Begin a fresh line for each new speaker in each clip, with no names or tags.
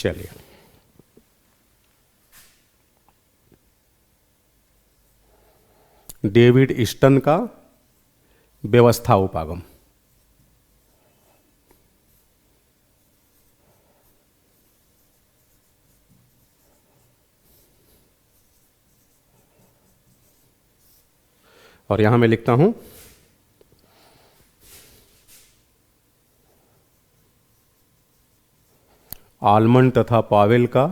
चलिए, David Easton का व्यवस्था उपागम। और यहां मैं लिखता हूं आलमंड तथा पावेल का।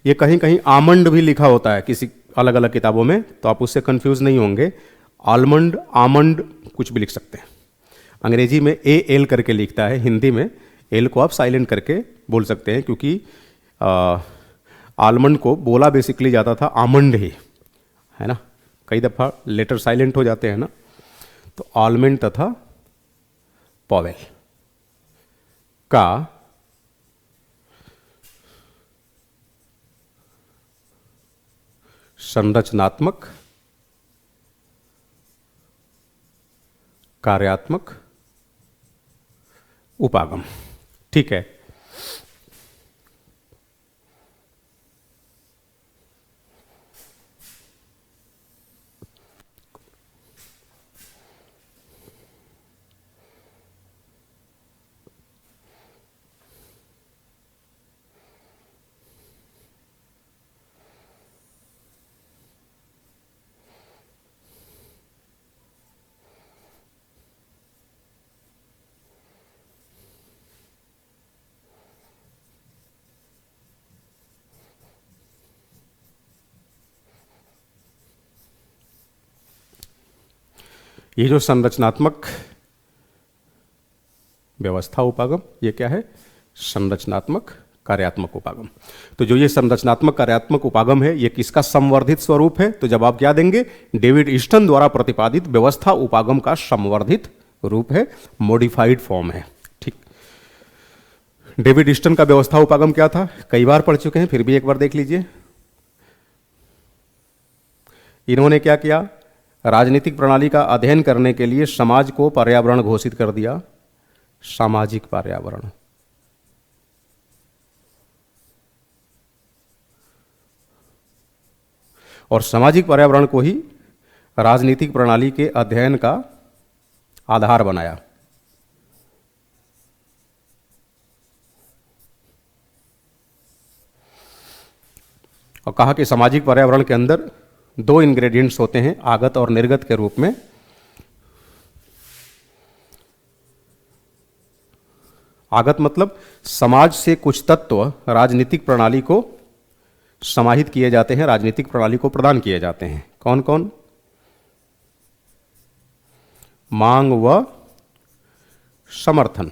ये कहीं कहीं आमंड भी लिखा होता है किसी अलग अलग किताबों में, तो आप उससे कंफ्यूज नहीं होंगे। आलमंड, आमंड कुछ भी लिख सकते हैं। अंग्रेजी में ए एल करके लिखता है, हिंदी में एल को आप साइलेंट करके बोल सकते हैं, क्योंकि आलमंड को बोला बेसिकली जाता था आमंड ही, है ना। कई दफ़ा लेटर साइलेंट हो जाते हैं ना। तो आलमंड तथा पावेल का संरचनात्मक, कार्यात्मक उपागम। ठीक है, ये जो संरचनात्मक व्यवस्था उपागम, ये क्या है? संरचनात्मक कार्यात्मक उपागम। तो जो ये संरचनात्मक कार्यात्मक उपागम है, ये किसका संवर्धित स्वरूप है? तो जवाब क्या देंगे? डेविड ईस्टन द्वारा प्रतिपादित व्यवस्था उपागम का संवर्धित रूप है, मॉडिफाइड फॉर्म है। ठीक, डेविड ईस्टन का व्यवस्था उपागम क्या था? कई बार पढ़ चुके हैं, फिर भी एक बार देख लीजिए। इन्होंने क्या किया? राजनीतिक प्रणाली का अध्ययन करने के लिए समाज को पर्यावरण घोषित कर दिया, सामाजिक पर्यावरण। और सामाजिक पर्यावरण को ही राजनीतिक प्रणाली के अध्ययन का आधार बनाया। और कहा कि सामाजिक पर्यावरण के अंदर दो इंग्रेडिएंट्स होते हैं, आगत और निर्गत के रूप में। आगत मतलब समाज से कुछ तत्व राजनीतिक प्रणाली को समाहित किए जाते हैं, राजनीतिक प्रणाली को प्रदान किए जाते हैं। कौन कौन? मांग व समर्थन।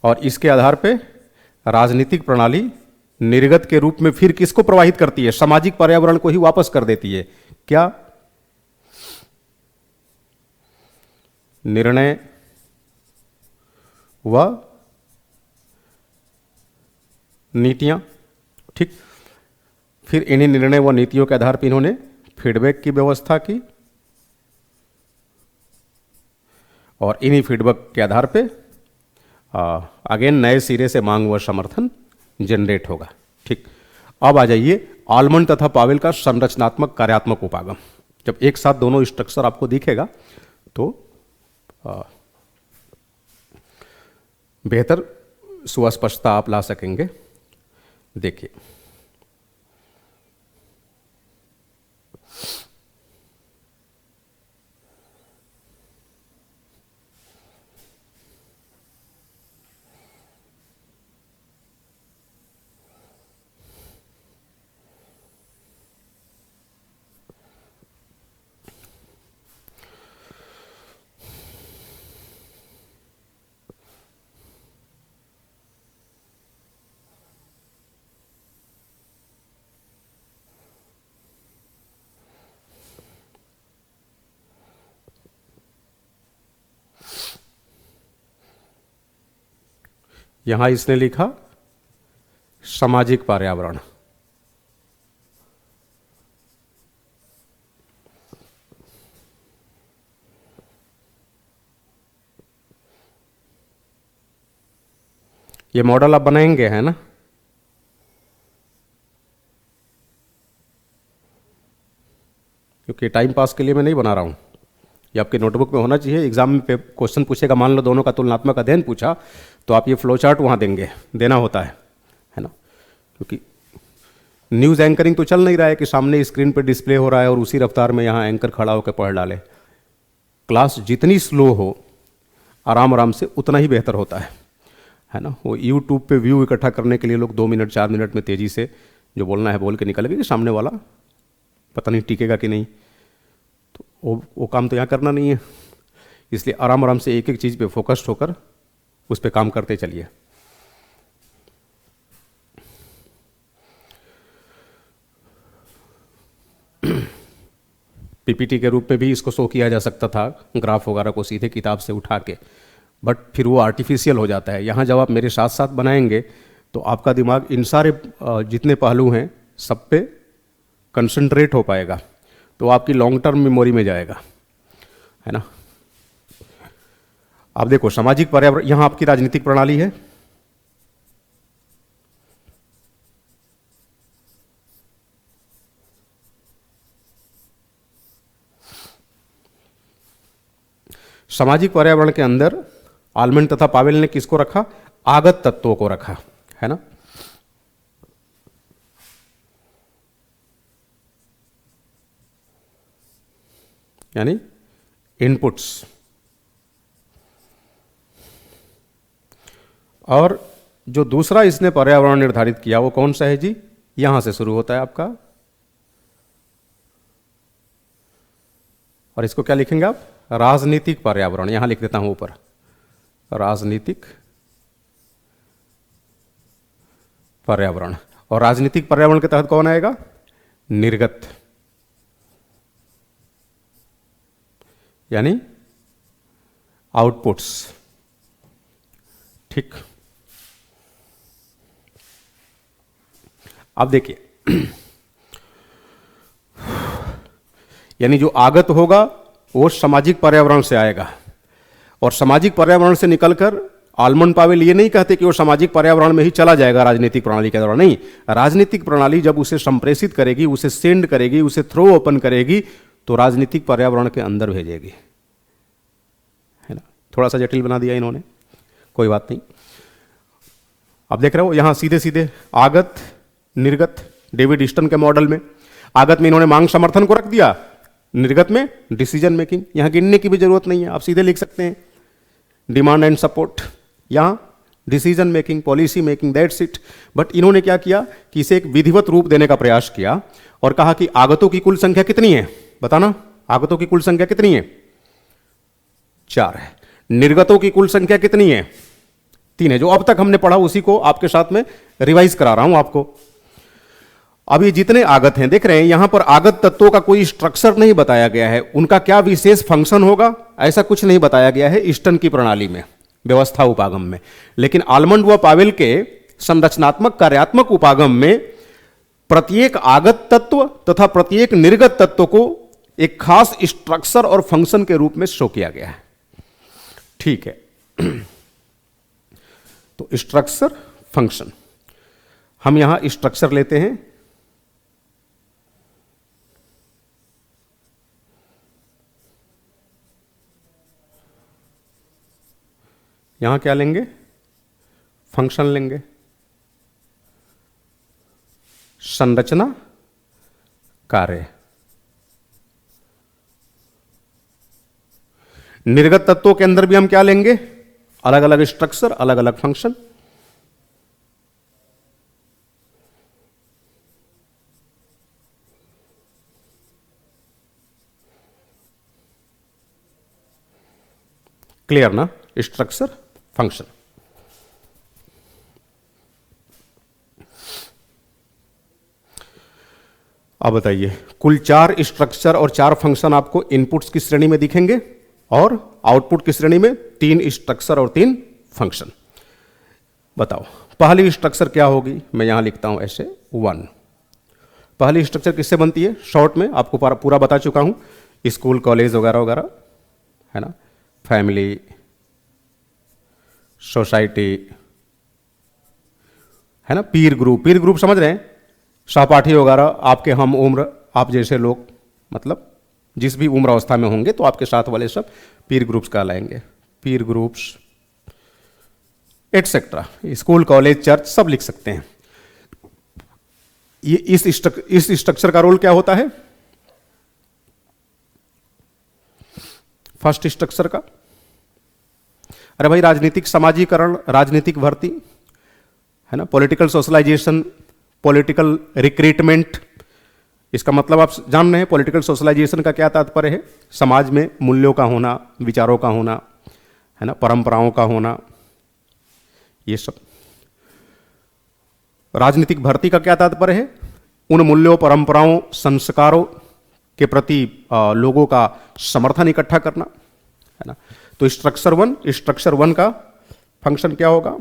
और इसके आधार पे राजनीतिक प्रणाली निर्गत के रूप में फिर किसको प्रवाहित करती है? सामाजिक पर्यावरण को ही वापस कर देती है। क्या? निर्णय व नीतियां। ठीक, फिर इन्हीं निर्णय व नीतियों के आधार पर इन्होंने फीडबैक की व्यवस्था की, और इन्हीं फीडबैक के आधार पे अगेन नए सिरे से मांग व समर्थन जनरेट होगा। ठीक, अब आ जाइए आलमंड तथा पावेल का संरचनात्मक कार्यात्मक उपागम। जब एक साथ दोनों स्ट्रक्चर आपको दिखेगा तो बेहतर सुस्पष्टता आप ला सकेंगे। देखिए, यहां इसने लिखा सामाजिक पर्यावरण। ये मॉडल आप बनाएंगे, है ना? क्योंकि टाइम पास के लिए मैं नहीं बना रहा हूँ, ये आपके नोटबुक में होना चाहिए। एग्जाम में क्वेश्चन पूछेगा, मान लो दोनों का तुलनात्मक अध्ययन पूछा, तो आप ये फ्लो चार्ट वहाँ देना होता है ना? क्योंकि न्यूज़ एंकरिंग तो चल नहीं रहा है कि सामने स्क्रीन पर डिस्प्ले हो रहा है और उसी रफ्तार में यहाँ एंकर खड़ा होकर पढ़ डाले। क्लास जितनी स्लो हो, आराम आराम से, उतना ही बेहतर होता है ना? वो यूट्यूब पे व्यू इकट्ठा करने के लिए लोग 2 मिनट 4 मिनट में तेज़ी से जो बोलना है बोल के निकल गए कि सामने वाला पता नहीं टिकेगा कि नहीं। तो वो काम तो यहाँ करना नहीं है, इसलिए आराम आराम से एक एक चीज़ पे फोकस्ड होकर उस पर काम करते चलिए। पीपीटी के रूप में भी इसको शो किया जा सकता था, ग्राफ वगैरह को सीधे किताब से उठा के, बट फिर वो आर्टिफिशियल हो जाता है। यहाँ जब आप मेरे साथ साथ बनाएंगे तो आपका दिमाग इन सारे जितने पहलू हैं सब पे कंसंट्रेट हो पाएगा, तो आपकी लॉन्ग टर्म मेमोरी में जाएगा, है ना? आप देखो, सामाजिक पर्यावरण, यहाँ आपकी राजनीतिक प्रणाली है, सामाजिक पर्यावरण के अंदर आलमंड तथा पावेल ने किसको रखा? आगत तत्वों को रखा, है ना? यानी इनपुट्स। और जो दूसरा इसने पर्यावरण निर्धारित किया वो कौन सा है जी? यहां से शुरू होता है आपका, और इसको क्या लिखेंगे आप? राजनीतिक पर्यावरण। यहां लिख देता हूं ऊपर, राजनीतिक पर्यावरण। और राजनीतिक पर्यावरण के तहत कौन आएगा? निर्गत, यानी आउटपुट्स। ठीक, अब देखिए, यानी जो आगत होगा वो सामाजिक पर्यावरण से आएगा, और सामाजिक पर्यावरण से निकलकर आलमंड पावेल ये नहीं कहते कि वो सामाजिक पर्यावरण में ही चला जाएगा राजनीतिक प्रणाली के दौरान। नहीं, राजनीतिक प्रणाली जब उसे संप्रेषित करेगी, उसे सेंड करेगी, उसे थ्रो ओपन करेगी, तो राजनीतिक पर्यावरण के अंदर भेजेगी, है ना? थोड़ा सा जटिल बना दिया इन्होंने, कोई बात नहीं। आप देख रहे हो यहां सीधे सीधे आगत निर्गत, डेविड ईस्टन के मॉडल में आगत में इन्होंने मांग समर्थन को रख दिया, निर्गत में डिसीजन मेकिंग। यहां गिनने की भी जरूरत नहीं है, आप सीधे लिख सकते हैं डिमांड एंड सपोर्ट, यहां decision making, policy making, that's it. But इन्होंने क्या किया कि इसे एक विधिवत रूप देने का प्रयास किया और कहा कि आगतों की कुल संख्या कितनी है? बताना, आगतों की कुल संख्या कितनी है? 4 है। निर्गतों की कुल संख्या कितनी है? 3 है। जो अब तक हमने पढ़ा उसी को आपके साथ में रिवाइज करा रहा हूं आपको। अब ये जितने आगत हैं, देख रहे हैं यहां पर आगत तत्वों का कोई स्ट्रक्चर नहीं बताया गया है, उनका क्या विशेष फंक्शन होगा ऐसा कुछ नहीं बताया गया है ईस्टन की प्रणाली में, व्यवस्था उपागम में। लेकिन आलमंड व पावेल के संरचनात्मक कार्यात्मक उपागम में प्रत्येक आगत तत्व तथा प्रत्येक निर्गत तत्व को एक खास स्ट्रक्चर और फंक्शन के रूप में शो किया गया है। ठीक है, तो स्ट्रक्चर फंक्शन, हम यहां स्ट्रक्चर लेते हैं। यहां क्या लेंगे? फंक्शन लेंगे। संरचना कार्य, निर्गत तत्वों के अंदर भी हम क्या लेंगे? अलग अलग स्ट्रक्चर, अलग अलग फंक्शन। क्लियर ना? Structure function. अब बताइए, कुल 4 स्ट्रक्चर और 4 फंक्शन आपको इनपुट्स की श्रेणी में दिखेंगे और आउटपुट की श्रेणी में 3 स्ट्रक्चर और 3 फंक्शन। बताओ पहली स्ट्रक्चर क्या होगी? मैं यहां लिखता हूं ऐसे 1। पहली स्ट्रक्चर किससे बनती है? शॉर्ट में आपको पूरा बता चुका हूं, स्कूल कॉलेज वगैरह वगैरह, है ना? फैमिली, सोसाइटी, है ना। पीर ग्रुप समझ रहे हैं, सहपाठी वगैरह, आपके हम उम्र, आप जैसे लोग, मतलब जिस भी उम्र अवस्था में होंगे तो आपके साथ वाले सब पीर ग्रुप्स कहलाएंगे। पीर groups etcetera, school college church सब लिख सकते हैं। ये इस स्ट्रक्चर का रोल क्या होता है? फर्स्ट स्ट्रक्चर का, अरे भाई राजनीतिक समाजीकरण, राजनीतिक भर्ती, है ना, पॉलिटिकल सोशलाइजेशन, पॉलिटिकल रिक्रूटमेंट। इसका मतलब आप जान रहे हैं पॉलिटिकल सोशलाइजेशन का क्या तात्पर्य है? समाज में मूल्यों का होना, विचारों का होना, है ना, परंपराओं का होना, ये सब। राजनीतिक भर्ती का क्या तात्पर्य है? उन मूल्यों, परंपराओं, संस्कारों के प्रति लोगों का समर्थन इकट्ठा करना, है ना। तो स्ट्रक्चर वन का फंक्शन क्या होगा?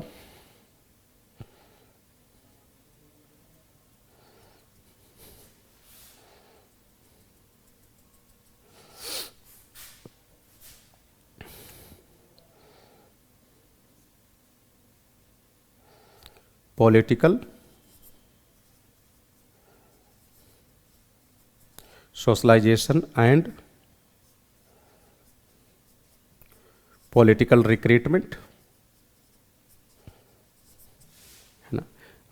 Political socialization and political recruitment, है ना।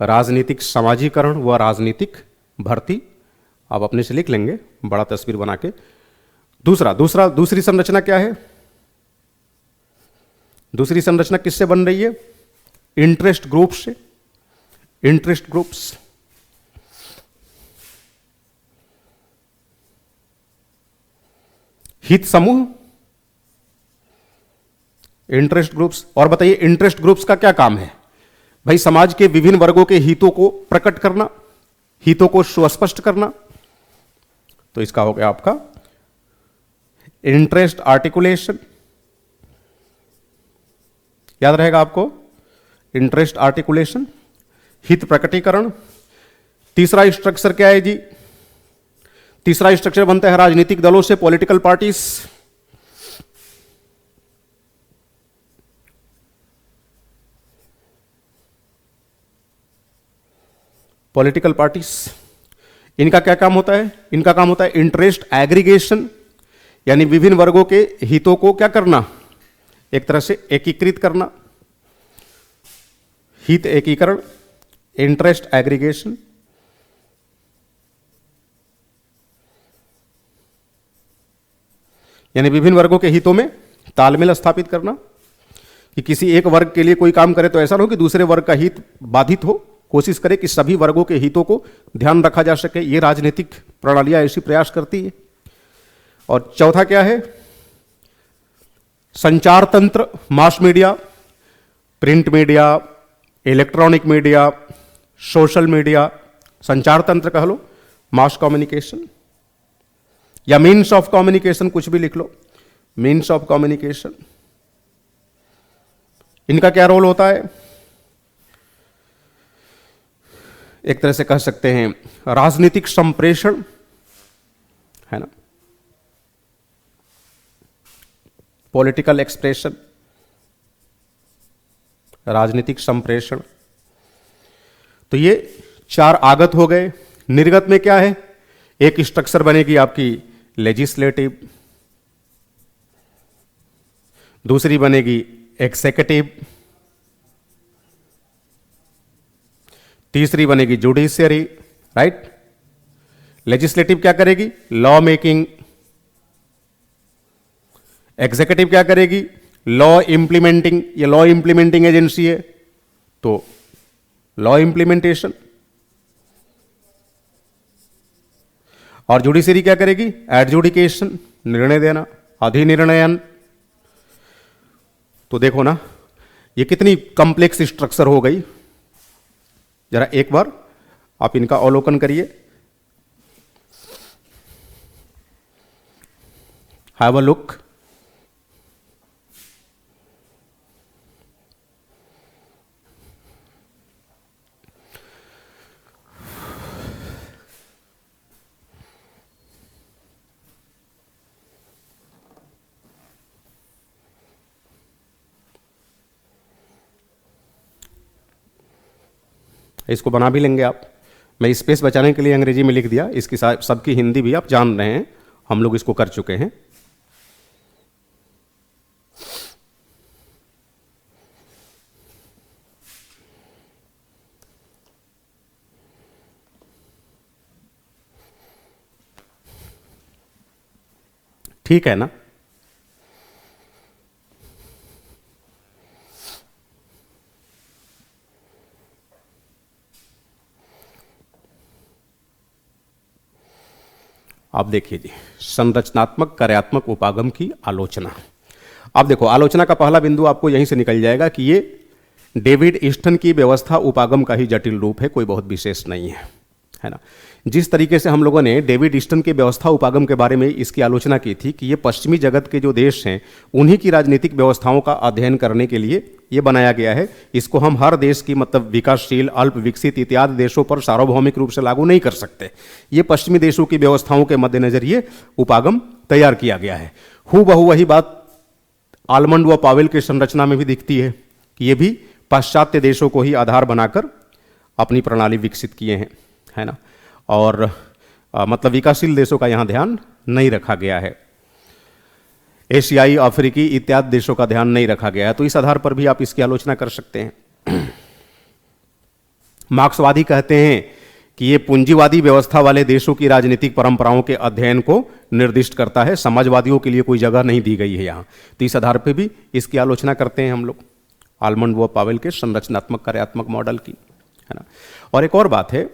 राजनीतिक समाजीकरण व राजनीतिक भर्ती, आप अपने से लिख लेंगे बड़ा तस्वीर बना के। दूसरी संरचना क्या है? दूसरी संरचना किससे बन रही है? इंटरेस्ट ग्रुप से। इंटरेस्ट ग्रुप्स, हित समूह, इंटरेस्ट ग्रुप्स। और बताइए इंटरेस्ट ग्रुप्स का क्या काम है? भाई समाज के विभिन्न वर्गों के हितों को प्रकट करना, हितों को सुस्पष्ट करना। तो इसका हो गया आपका इंटरेस्ट आर्टिकुलेशन, याद रहेगा आपको, इंटरेस्ट आर्टिकुलेशन, हित प्रकटीकरण। तीसरा स्ट्रक्चर क्या है जी? तीसरा स्ट्रक्चर बनता है राजनीतिक दलों से, पॉलिटिकल पार्टीज। पॉलिटिकल पार्टीज, इनका क्या काम होता है? इनका काम होता है इंटरेस्ट एग्रीगेशन, यानी विभिन्न वर्गों के हितों को क्या करना? एक तरह से एकीकृत करना, हित एकीकरण, इंटरेस्ट एग्रीगेशन। यानी विभिन्न वर्गों के हितों में तालमेल स्थापित करना, कि किसी एक वर्ग के लिए कोई काम करे तो ऐसा ना हो कि दूसरे वर्ग का हित बाधित हो, कोशिश करे कि सभी वर्गों के हितों को ध्यान रखा जा सके। ये राजनीतिक प्रणालियां ऐसी प्रयास करती है। और चौथा क्या है? संचार तंत्र, mass media, print media, electronic media, social media, संचार तंत्र कह लो, मास कम्युनिकेशन या मीन्स ऑफ कम्युनिकेशन, कुछ भी लिख लो, मीन्स ऑफ कम्युनिकेशन। इनका क्या रोल होता है? एक तरह से कह सकते हैं राजनीतिक संप्रेषण, है ना, पॉलिटिकल एक्सप्रेशन, राजनीतिक संप्रेषण। तो ये चार आगत हो गए। निर्गत में क्या है? एक स्ट्रक्चर बनेगी आपकी लेजिस्लेटिव, दूसरी बनेगी एग्जीक्यूटिव, तीसरी बनेगी जुडिशियरी, राइट। लेजिस्लेटिव क्या करेगी? Law making. एग्जीक्यूटिव क्या करेगी? Law implementing. ये लॉ इंप्लीमेंटिंग एजेंसी है तो लॉ इंप्लीमेंटेशन। और जुडिशरी क्या करेगी? एडजुडिकेशन, निर्णय देना, अधिनिर्णयन। तो देखो ना ये कितनी कॉम्प्लेक्स स्ट्रक्चर हो गई। जरा एक बार आप इनका अवलोकन करिए। Have a look. इसको बना भी लेंगे आप। मैं स्पेस बचाने के लिए अंग्रेजी में लिख दिया, इसकी सबकी हिंदी भी आप जान रहे हैं, हम लोग इसको कर चुके हैं। ठीक है ना? आप देखिए जी, संरचनात्मक कार्यात्मक उपागम की आलोचना। आप देखो, आलोचना का पहला बिंदु आपको यहीं से निकल जाएगा कि ये डेविड ईस्टन की व्यवस्था उपागम का ही जटिल रूप है, कोई बहुत विशेष नहीं है ना। जिस तरीके से हम लोगों ने डेविड ईस्टन के व्यवस्था उपागम के बारे में इसकी आलोचना की थी कि ये पश्चिमी जगत के जो देश हैं उन्हीं की राजनीतिक व्यवस्थाओं का अध्ययन करने के लिए ये बनाया गया है। इसको हम हर देश की, मतलब विकासशील, अल्प विकसित इत्यादि देशों पर सार्वभौमिक रूप से लागू नहीं कर सकते। ये पश्चिमी देशों की व्यवस्थाओं के मद्देनजर ये उपागम तैयार किया गया है। हूबहू वही बात आलमंड व पावेल की संरचना में भी दिखती है कि ये भी पाश्चात्य देशों को ही आधार बनाकर अपनी प्रणाली विकसित किए हैं, है ना। और मतलब विकासशील देशों का यहां ध्यान नहीं रखा गया है, एशियाई, अफ्रीकी इत्यादि देशों का ध्यान नहीं रखा गया है। तो इस आधार पर भी आप इसकी आलोचना कर सकते हैं। मार्क्सवादी कहते हैं कि ये पूंजीवादी व्यवस्था वाले देशों की राजनीतिक परंपराओं के अध्ययन को निर्दिष्ट करता है, समाजवादियों के लिए कोई जगह नहीं दी गई है यहां। तो इस आधार पर भी इसकी आलोचना करते हैं हम लोग, आलमंड व पावेल के संरचनात्मक कार्यात्मक मॉडल की, है ना। और एक और बात है,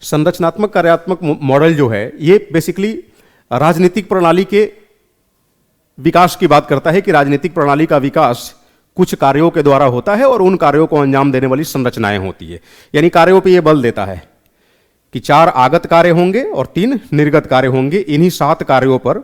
संरचनात्मक कार्यात्मक मॉडल जो है ये बेसिकली राजनीतिक प्रणाली के विकास की बात करता है कि राजनीतिक प्रणाली का विकास कुछ कार्यों के द्वारा होता है और उन कार्यों को अंजाम देने वाली संरचनाएं होती है। यानी कार्यों पे ये बल देता है कि 4 आगत कार्य होंगे और 3 निर्गत कार्य होंगे। इन्हीं 7 कार्यों पर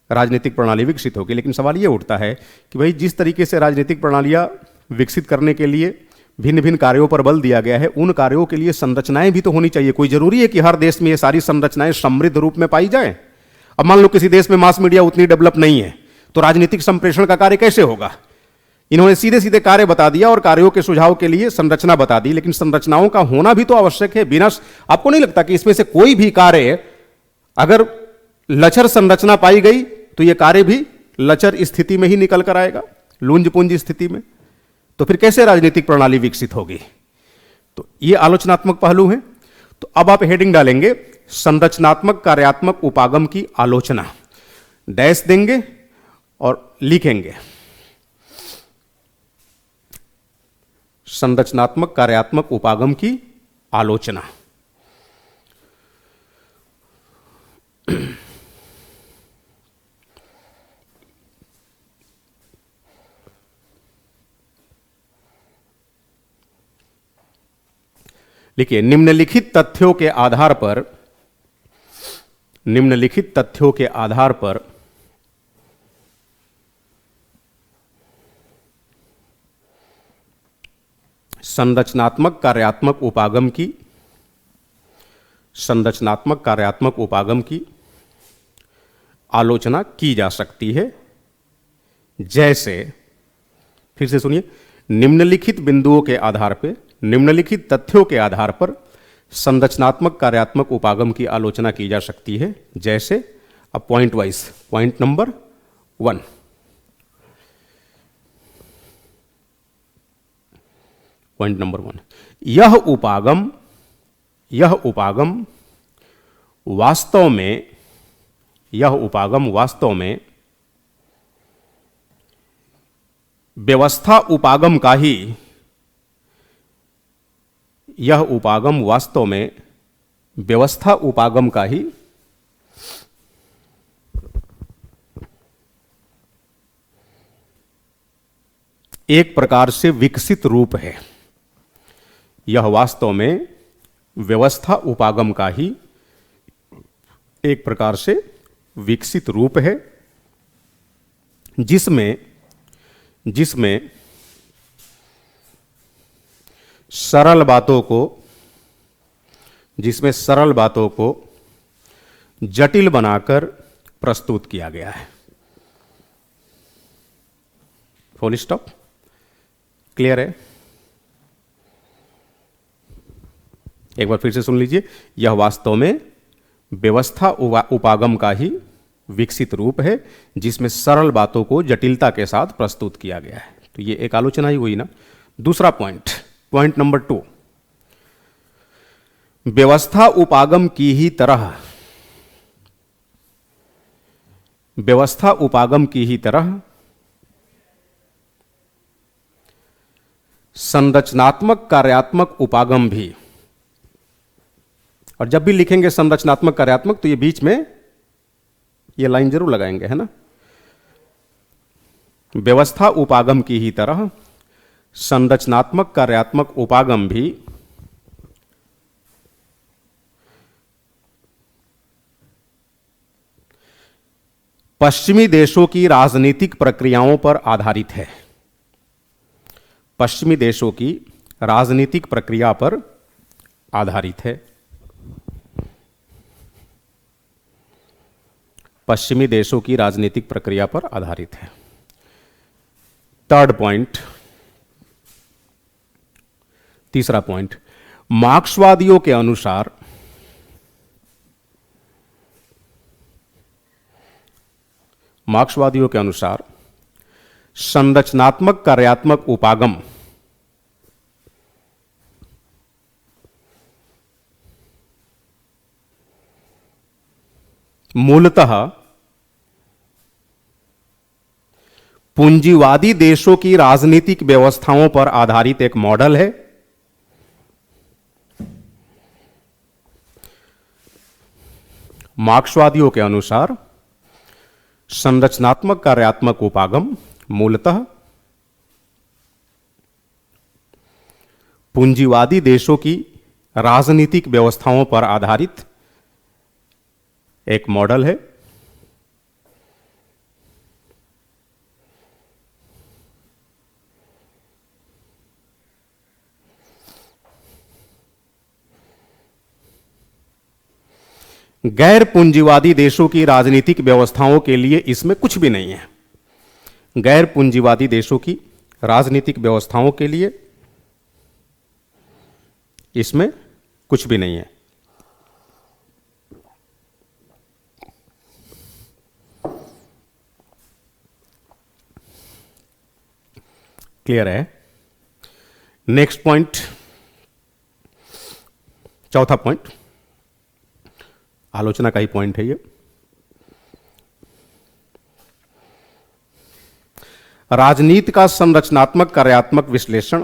राजनीतिक प्रणाली विकसित होगी। लेकिन सवाल ये उठता है कि भाई जिस तरीके से राजनीतिक प्रणालियां विकसित करने के लिए भिन्न भिन्न कार्यों पर बल दिया गया है, उन कार्यों के लिए संरचनाएं भी तो होनी चाहिए। कोई जरूरी है कि हर देश में ये सारी संरचनाएं समृद्ध रूप में पाई जाए? अब मान लो किसी देश में मास मीडिया उतनी डेवलप नहीं है, तो राजनीतिक संप्रेषण का कार्य कैसे होगा? इन्होंने सीधे सीधे कार्य बता दिया और कार्यों के सुझाव के लिए संरचना बता दी, लेकिन संरचनाओं का होना भी तो आवश्यक है। बिना, आपको नहीं लगता कि इसमें से कोई भी कार्य अगर लचर संरचना पाई गई तो यह कार्य भी लचर स्थिति में ही निकल कर आएगा, लुंज पुंज स्थिति में? तो फिर कैसे राजनीतिक प्रणाली विकसित होगी? तो ये आलोचनात्मक पहलू है। तो अब आप हेडिंग डालेंगे संरचनात्मक कार्यात्मक उपागम की आलोचना, डैश देंगे और लिखेंगे संरचनात्मक कार्यात्मक उपागम की आलोचना। लिखिए, निम्नलिखित तथ्यों के आधार पर संरचनात्मक कार्यात्मक उपागम की आलोचना की जा सकती है। जैसे, फिर से सुनिए, निम्नलिखित बिंदुओं के आधार पर, निम्नलिखित तथ्यों के आधार पर संरचनात्मक कार्यात्मक उपागम की आलोचना की जा सकती है। जैसे, अब पॉइंट वाइज, पॉइंट नंबर 1, यह उपागम वास्तव में व्यवस्था उपागम का ही, यह उपागम वास्तव में व्यवस्था उपागम का ही एक प्रकार से विकसित रूप है। यह वास्तव में व्यवस्था उपागम का ही एक प्रकार से विकसित रूप है, जिसमें सरल बातों को जटिल बनाकर प्रस्तुत किया गया है। Full stop. क्लियर है? एक बार फिर से सुन लीजिए, यह वास्तव में व्यवस्था उपागम का ही विकसित रूप है जिसमें सरल बातों को जटिलता के साथ प्रस्तुत किया गया है। तो ये एक आलोचना ही हुई ना। दूसरा पॉइंट नंबर 2, व्यवस्था उपागम की ही तरह, व्यवस्था उपागम की ही तरह संरचनात्मक कार्यात्मक उपागम भी, और जब भी लिखेंगे संरचनात्मक कार्यात्मक तो ये बीच में ये लाइन जरूर लगाएंगे, है ना। व्यवस्था उपागम की ही तरह संरचनात्मक कार्यात्मक उपागम भी पश्चिमी देशों की राजनीतिक प्रक्रियाओं पर आधारित है। पश्चिमी देशों की राजनीतिक प्रक्रिया पर आधारित है। पश्चिमी देशों की राजनीतिक प्रक्रिया पर आधारित है। थर्ड पॉइंट, तीसरा पॉइंट, मार्क्सवादियों के अनुसार संरचनात्मक कार्यात्मक उपागम मूलतः पूंजीवादी देशों की राजनीतिक व्यवस्थाओं पर आधारित एक मॉडल है। मार्क्सवादियों के अनुसार संरचनात्मक कार्यात्मक उपागम मूलतः पूंजीवादी देशों की राजनीतिक व्यवस्थाओं पर आधारित एक मॉडल है। गैर पूंजीवादी देशों की राजनीतिक व्यवस्थाओं के लिए इसमें कुछ भी नहीं है। गैर पूंजीवादी देशों की राजनीतिक व्यवस्थाओं के लिए इसमें कुछ भी नहीं है। क्लियर है? नेक्स्ट पॉइंट, चौथा पॉइंट, आलोचना का ही पॉइंट है ये। राजनीति का संरचनात्मक कार्यात्मक विश्लेषण।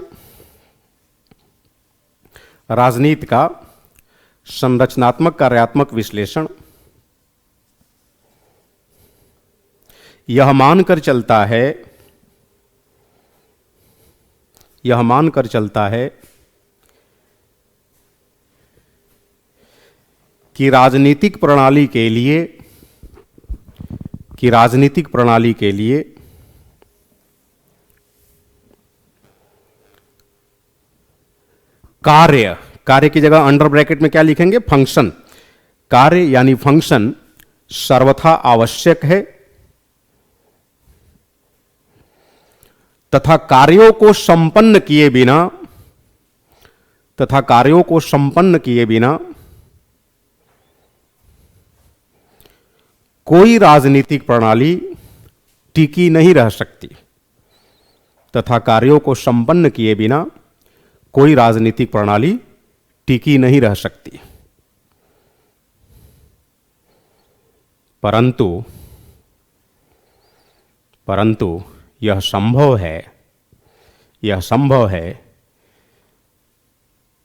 राजनीति का संरचनात्मक कार्यात्मक विश्लेषण यह मानकर चलता है कि राजनीतिक प्रणाली के लिए कार्य की जगह अंडर ब्रैकेट में क्या लिखेंगे? फंक्शन। कार्य यानी फंक्शन सर्वथा आवश्यक है तथा कार्यों को संपन्न किए बिना कोई राजनीतिक प्रणाली टिकी नहीं रह सकती। तथा कार्यों को संपन्न किए बिना कोई राजनीतिक प्रणाली टिकी नहीं रह सकती। परंतु यह संभव है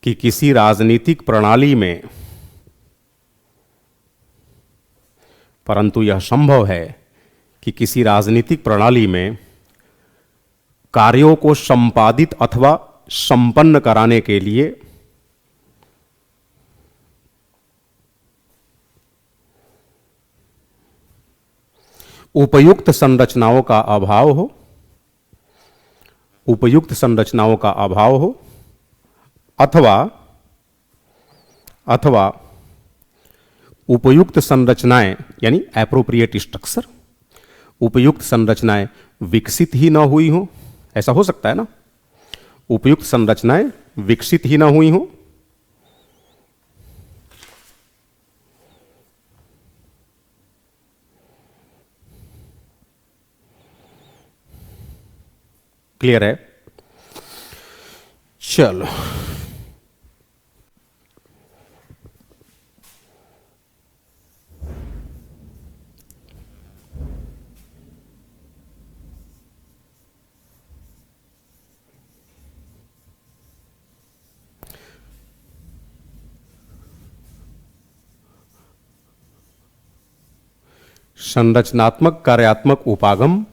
कि किसी राजनीतिक प्रणाली में कार्यों को संपादित अथवा संपन्न कराने के लिए उपयुक्त संरचनाओं का अभाव हो अथवा उपयुक्त संरचनाएं यानी एप्रोप्रिएट स्ट्रक्चर, उपयुक्त संरचनाएं विकसित ही ना हुई हो। ऐसा हो सकता है ना, उपयुक्त संरचनाएं विकसित ही ना हुई हो क्लियर है? चलो, संरचनात्मक कार्यात्मक उपागम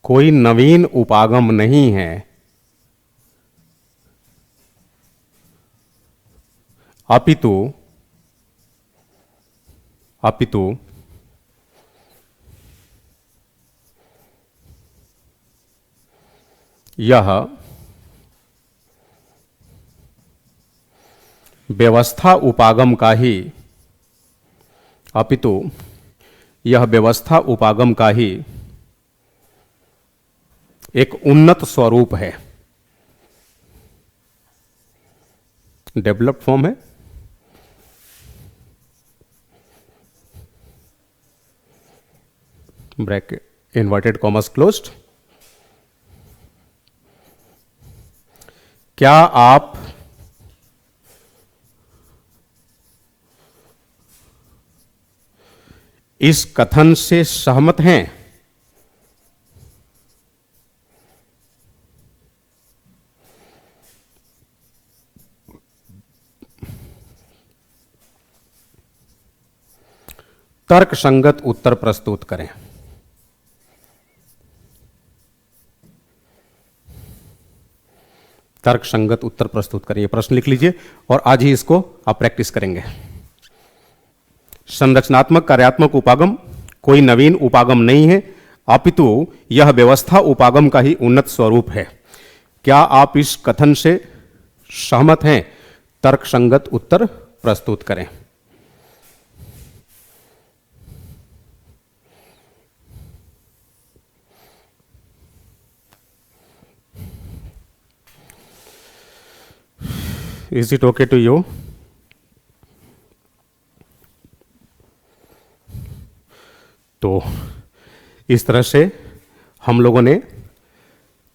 कोई नवीन उपागम नहीं है, अपितु यह व्यवस्था उपागम का ही एक उन्नत स्वरूप है, डेवलप्ड फॉर्म है। Bracket inverted commas closed. क्या आप इस कथन से सहमत हैं? तर्कसंगत उत्तर प्रस्तुत करें। तर्कसंगत उत्तर प्रस्तुत करें। ये प्रश्न लिख लीजिए और आज ही इसको आप प्रैक्टिस करेंगे। संरचनात्मक कार्यात्मक उपागम कोई नवीन उपागम नहीं है, अपितु यह व्यवस्था उपागम का ही उन्नत स्वरूप है। क्या आप इस कथन से सहमत हैं? तर्कसंगत उत्तर प्रस्तुत करें। Is it okay to you? तो इस तरह से हम लोगों ने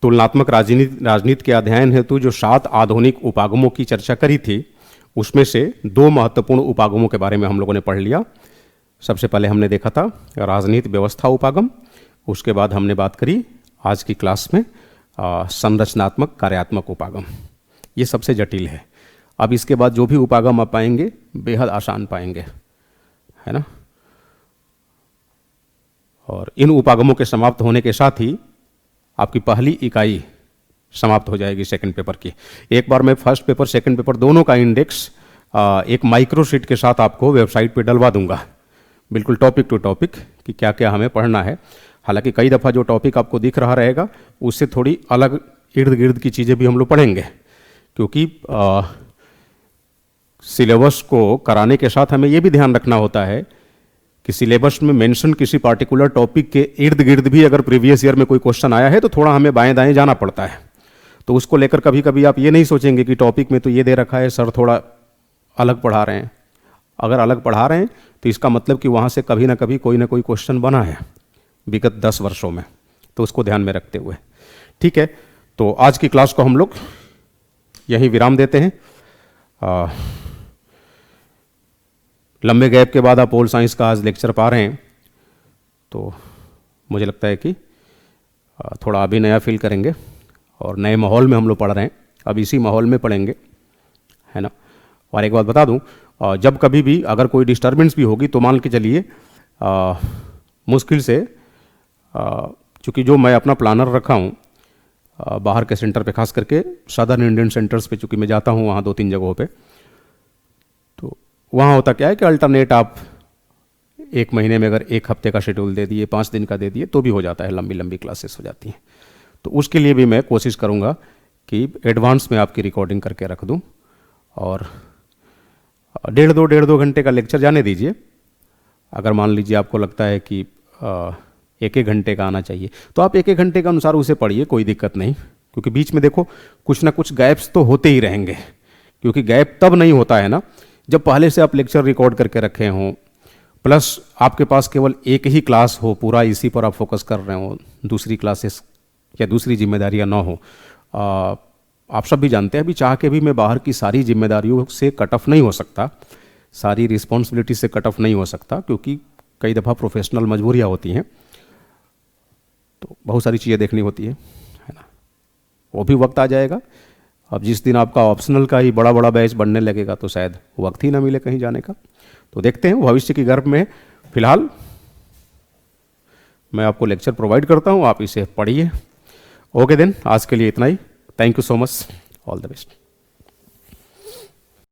तुलनात्मक राजनीति के अध्ययन हेतु जो 7 आधुनिक उपागमों की चर्चा करी थी, उसमें से 2 महत्वपूर्ण उपागमों के बारे में हम लोगों ने पढ़ लिया। सबसे पहले हमने देखा था राजनीति व्यवस्था उपागम, उसके बाद हमने बात करी आज की क्लास में संरचनात्मक कार्यात्मक उपागम। ये सबसे जटिल है। अब इसके बाद जो भी उपागम आप पाएंगे बेहद आसान पाएंगे, है ना। और इन उपागमों के समाप्त होने के साथ ही आपकी पहली इकाई समाप्त हो जाएगी सेकंड पेपर की। एक बार मैं फर्स्ट पेपर सेकंड पेपर दोनों का इंडेक्स एक माइक्रोशीट के साथ आपको वेबसाइट पे डलवा दूंगा, बिल्कुल टॉपिक टू टॉपिक कि क्या क्या हमें पढ़ना है। हालांकि कई दफ़ा जो टॉपिक आपको दिख रहा रहेगा उससे थोड़ी अलग इर्द गिर्द की चीज़ें भी हम लोग पढ़ेंगे, क्योंकि सिलेबस को कराने के साथ हमें ये भी ध्यान रखना होता है कि सिलेबस में मेंशन किसी पार्टिकुलर टॉपिक के इर्द गिर्द भी अगर प्रीवियस ईयर में कोई क्वेश्चन आया है तो थोड़ा हमें बाएं दाएं जाना पड़ता है। तो उसको लेकर कभी कभी आप ये नहीं सोचेंगे कि टॉपिक में तो ये दे रखा है, सर थोड़ा अलग पढ़ा रहे हैं। अगर अलग पढ़ा रहे हैं तो इसका मतलब कि वहाँ से कभी ना कभी कोई ना कोई क्वेश्चन बना है विगत 10 वर्षों में, तो उसको ध्यान में रखते हुए। ठीक है, तो आज की क्लास को हम लोग यहीं विराम देते हैं। लंबे गैप के बाद आप पोल साइंस का आज लेक्चर पा रहे हैं, तो मुझे लगता है कि थोड़ा अभी नया फील करेंगे और नए माहौल में हम लोग पढ़ रहे हैं। अब इसी माहौल में पढ़ेंगे, है ना। और एक बात बता दूं, जब कभी भी अगर कोई डिस्टर्बेंस भी होगी तो मान के चलिए मुश्किल से, चूँकि जो मैं अपना प्लानर रखा हूँ बाहर के सेंटर पे, खास करके सदर्न इंडियन सेंटर्स पे, चूँकि मैं जाता हूँ वहाँ 2-3 जगहों पे, तो वहाँ होता क्या है कि अल्टरनेट आप 1 महीने में अगर 1 हफ्ते का शेड्यूल दे दिए, 5 दिन का दे दिए तो भी हो जाता है, लंबी लंबी क्लासेस हो जाती हैं। तो उसके लिए भी मैं कोशिश करूँगा कि एडवांस में आपकी रिकॉर्डिंग करके रख दूँ, और 1.5-2 घंटे का लेक्चर जाने दीजिए। अगर मान लीजिए आपको लगता है कि 1-1 घंटे का आना चाहिए तो आप 1-1 घंटे के अनुसार उसे पढ़िए, कोई दिक्कत नहीं। क्योंकि बीच में देखो कुछ ना कुछ गैप्स तो होते ही रहेंगे, क्योंकि गैप तब नहीं होता है ना जब पहले से आप लेक्चर रिकॉर्ड करके रखे हों, प्लस आपके पास केवल एक ही क्लास हो, पूरा इसी पर आप फोकस कर रहे हो, दूसरी क्लासेस या दूसरी जिम्मेदारियां ना हो। आप सब भी जानते हैं अभी चाह के भी मैं बाहर की सारी जिम्मेदारियों से कट ऑफ नहीं हो सकता, सारी रिस्पॉन्सिबिलिटी से कट ऑफ नहीं हो सकता, क्योंकि कई दफ़ा प्रोफेशनल मजबूरियाँ होती हैं, तो बहुत सारी चीज़ें देखनी होती है ना। वो भी वक्त आ जाएगा। अब जिस दिन आपका ऑप्शनल का ही बड़ा बड़ा बैच बढ़ने लगेगा तो शायद वक्त ही ना मिले कहीं जाने का। तो देखते हैं, भविष्य की गर्भ में। फिलहाल मैं आपको लेक्चर प्रोवाइड करता हूँ, आप इसे पढ़िए। ओके देन, आज के लिए इतना ही। Thank you so much, all the best.